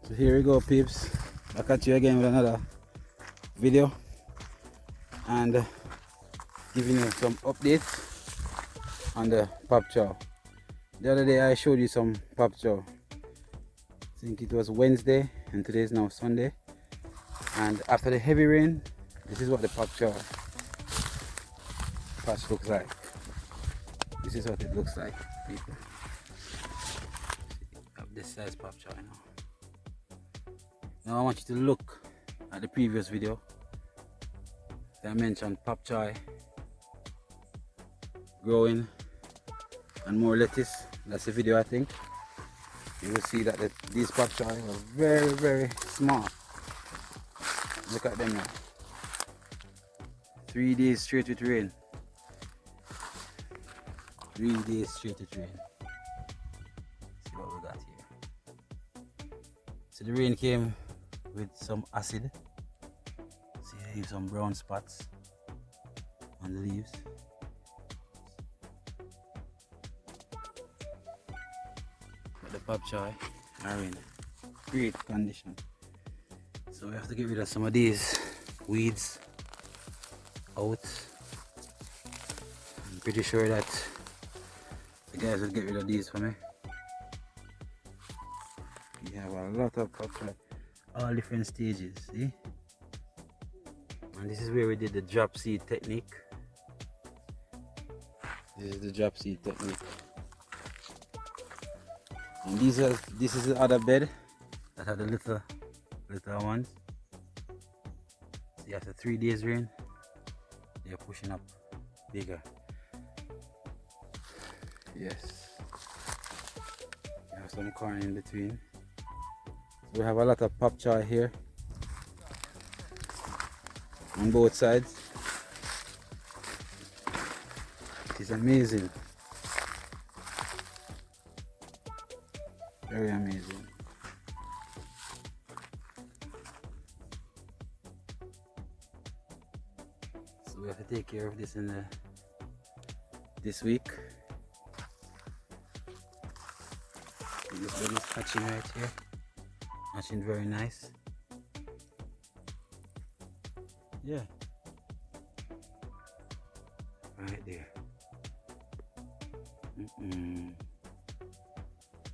So here we go, peeps. Back at you again with another video and giving you some updates on the pop chow. The other day I showed you some pop chow. I think it was Wednesday and today is now Sunday. And after the heavy rain, this is what the pop chow patch looks like. This is what it looks like, people. Of this size pop choy now. Now I want you to look at the previous video. I mentioned pop choy growing and more lettuce. That's the video, I think. You will see that these pop choy are very, very small. Look at them now. 3 days straight with rain. 3 days straight with rain. See what we got here. So the rain came with some acid. See, I have some brown spots on the leaves. But the pop choy are in great condition. So we have to get rid of some of these weeds out. I'm pretty sure that the guys will get rid of these for me. We have a lot of pop choy, all different stages, see? And this is where we did the drop seed technique. This is the drop seed technique. And this is the other bed that had the little ones. See, after 3 days rain, they're pushing up bigger. Yes. We have some corn in between. So we have a lot of pop choy here on both sides. It is amazing. Very amazing. So we have to take care of this in this week. This bed is hatching right here. Hatching very nice. Yeah. Right there.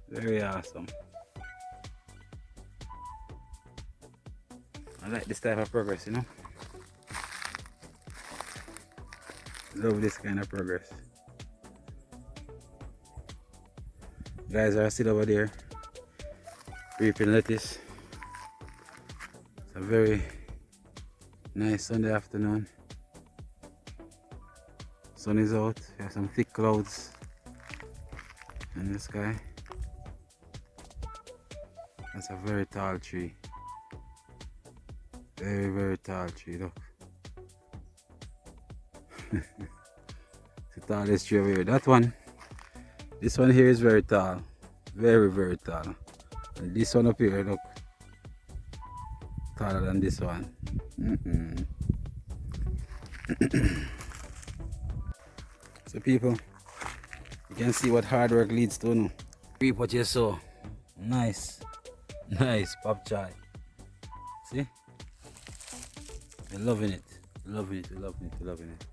Very awesome. I like this type of progress, you know. Love this kind of progress. Guys are still over there reaping lettuce. It's a very nice Sunday afternoon. Sun is out. We have some thick clouds in the sky. That's a very tall tree. Very, very tall tree, look. It's the tallest tree over here. That one, this one here is very tall. Very, very tall. And this one up here, look. Taller than this one. So people, you can see what hard work leads to now. Reap what you sow. Nice. Nice pop choy. See? We're loving it. Loving it, loving it, loving it.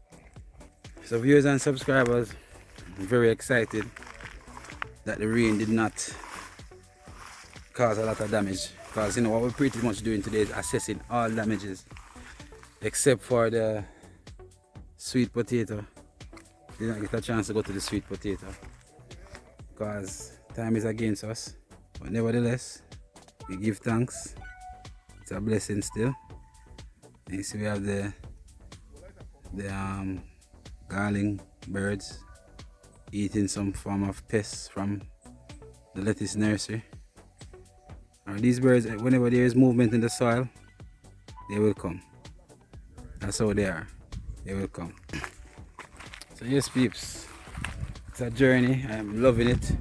So viewers and subscribers, I'm very excited that the rain did not cause a lot of damage. Because you know what we're pretty much doing today is assessing all damages. Except for the sweet potato. Did not get a chance to go to the sweet potato. Because time is against us. But nevertheless, we give thanks. It's a blessing still. And you see we have the garling birds eating some form of pests from the lettuce nursery. These birds, whenever there is movement in the soil, they will come. That's how they are. They will come. So yes, peeps, it's a journey. I'm loving it.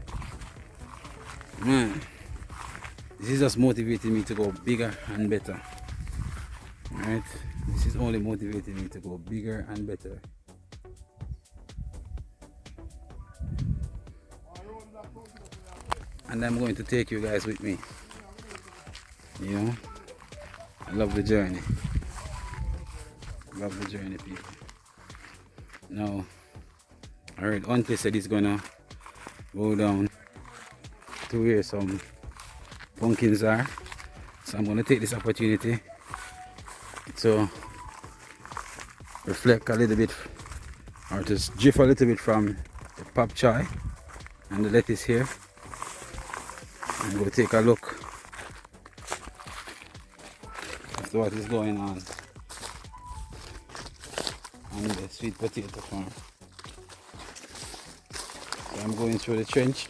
Man, this is just motivating me to go bigger and better. Alright, this is only motivating me to go bigger and better. And I'm going to take you guys with me. You know, I love the journey. Love the journey, people. Now, I heard Auntie said he's gonna go down to where some pumpkins are. So I'm gonna take this opportunity to reflect a little bit, or just drift a little bit from the pop choy and the lettuce here, and go take a look as to what is going on the sweet potato farm. So I'm going through the trench.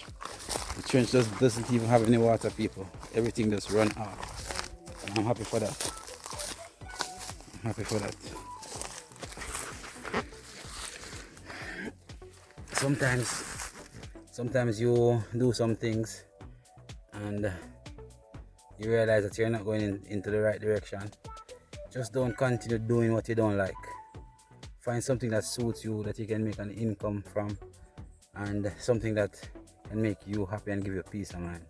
The trench doesn't even have any water, people. Everything just run off. And I'm happy for that. I'm happy for that. Sometimes you do some things and you realize that you're not going into the right direction. Just don't continue doing what you don't like. Find something that suits you, that you can make an income from, and something that can make you happy and give you peace of mind.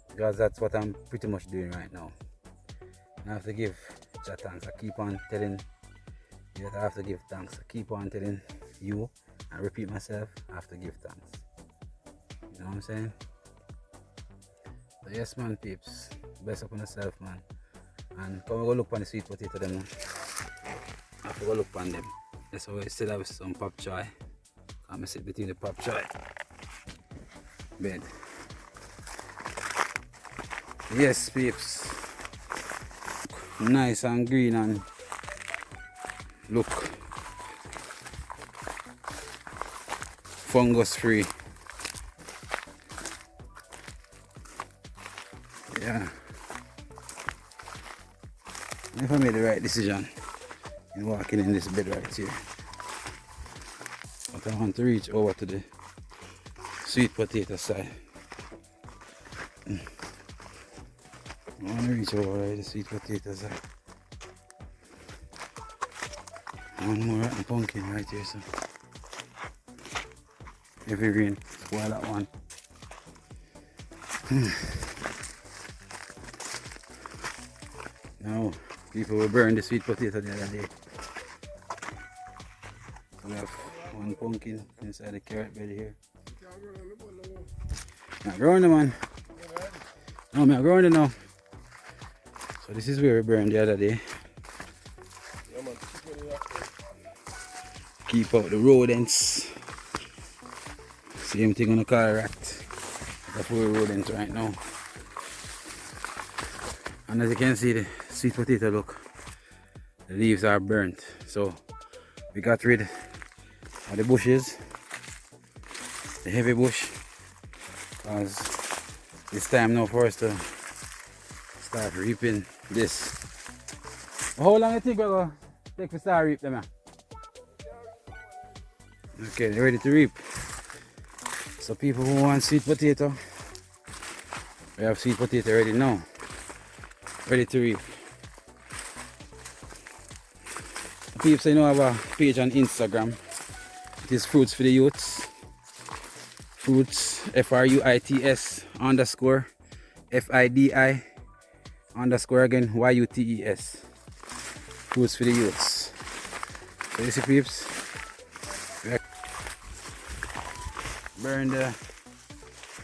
Because that's what I'm pretty much doing right now. And I have to give Jah thanks. I keep on telling you that I have to give thanks. I keep on telling you and repeat myself, I have to give thanks. You know what I'm saying? So yes man, peeps, bless up on yourself, man. And come go look on the sweet potato them, man. I have to go look on them. That's why I still have some pop choy. I'm sit between the pop choy bed. Yes, peeps. Nice and green and look fungus free. Yeah. If I made the right decision in walking in this bed right here. But I want to reach over to the sweet potato side. I want to reach over to the sweet potato side. One more rotten pumpkin right here, so every green, spoil that one. Now, people will burn the sweet potato the other day. We have one pumpkin inside the carrot bed here. Not growing them, man. No, I'm not growing it now. So this is where we burned the other day. Keep out the rodents. Same thing on the car rat. That's where rodents right now. And as you can see, the sweet potato, look, the leaves are burnt. So we got rid of the bushes, the heavy bush, because it's time now for us to start reaping this. How long do you think we're going to take to start reap them? Man? Okay, they're ready to reap. So people who want sweet potato, we have sweet potato ready now. Ready to reap. People say you know I have a page on Instagram. It is Fruitsfidiyutes. Fruits, Fruits _ FIDI _ again YUTES. Fruitsfidiyutes. So you see, peeps, burn the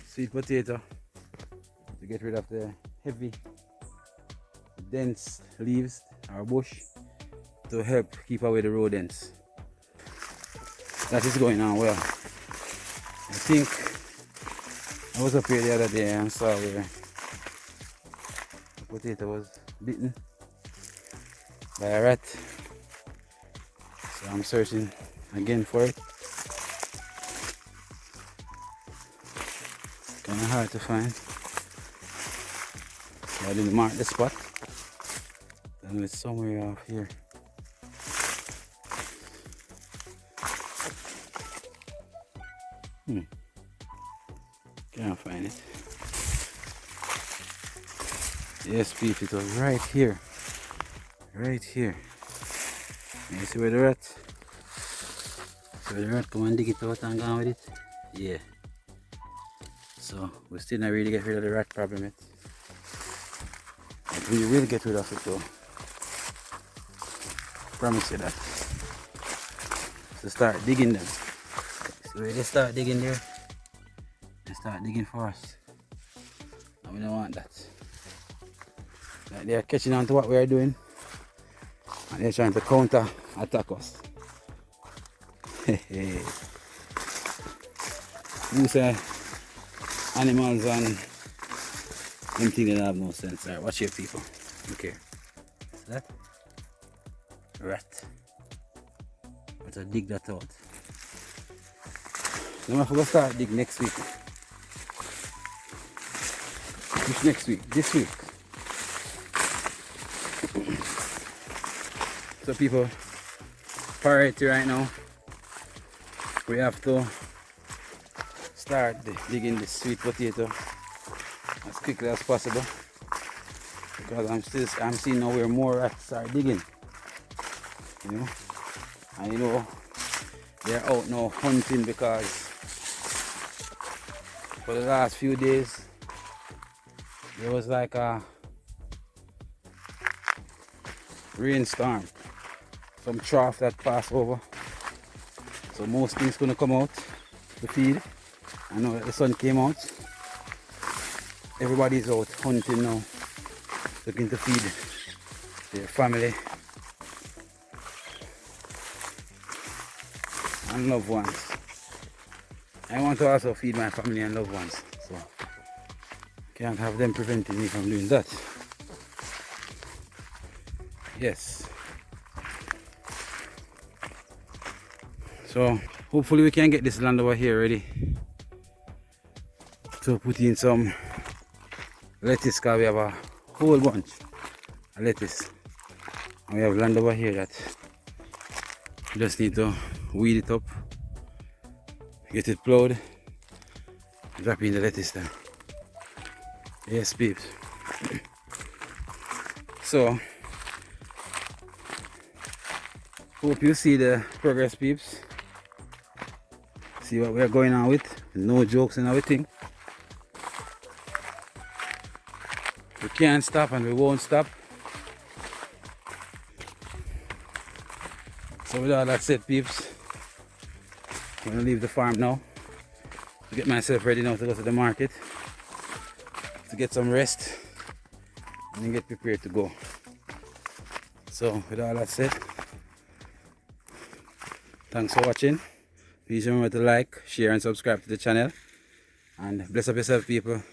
sweet potato to get rid of the heavy, dense leaves or bush to help keep away the rodents. That is going on well. I think I was up here the other day and saw where the potato was bitten by a rat. So I'm searching again for it. Kind of hard to find. I didn't mark the spot. I know it's somewhere off here. Can't find it. Yes, people, it was right here. Right here. You see where the rat? So the rat come and dig it out and go with it? Yeah. So we still not really get rid of the rat problem yet. But we will get rid of it though. Promise you that. So start digging them. So when they start digging there, they start digging for us. And we don't want that. Like they are catching on to what we are doing. And they're trying to counter attack us. Who say animals and them things that have no sense? Alright, watch your people. Okay. See that? Rat. Let's dig that out. Then I'm going to start dig next week. Which next week? This week. So people, priority right now, we have to start digging the sweet potato as quickly as possible, because I'm seeing now where more rats are digging, you know, and you know they're out now hunting, because for the last few days there was like a rainstorm, some trough that passed over, so most things gonna come out to feed. I know that the sun came out. Everybody's out hunting now, looking to feed their family and loved ones. I want to also feed my family and loved ones, so can't have them preventing me from doing that. Yes. So hopefully we can get this land over here ready to put in some lettuce, because we have a whole bunch of lettuce. And we have land over here that we just need to weed it up, get it plowed, drop in the lettuce then. Yes, peeps. So hope you see the progress, peeps. See what we are going on with. No jokes and everything. We can't stop and we won't stop. So with all that said, peeps, I'm gonna leave the farm now to get myself ready now to go to the market to get some rest and then get prepared to go. So with all that said, thanks for watching. Please remember to like, share and subscribe to the channel, and bless up yourself, people.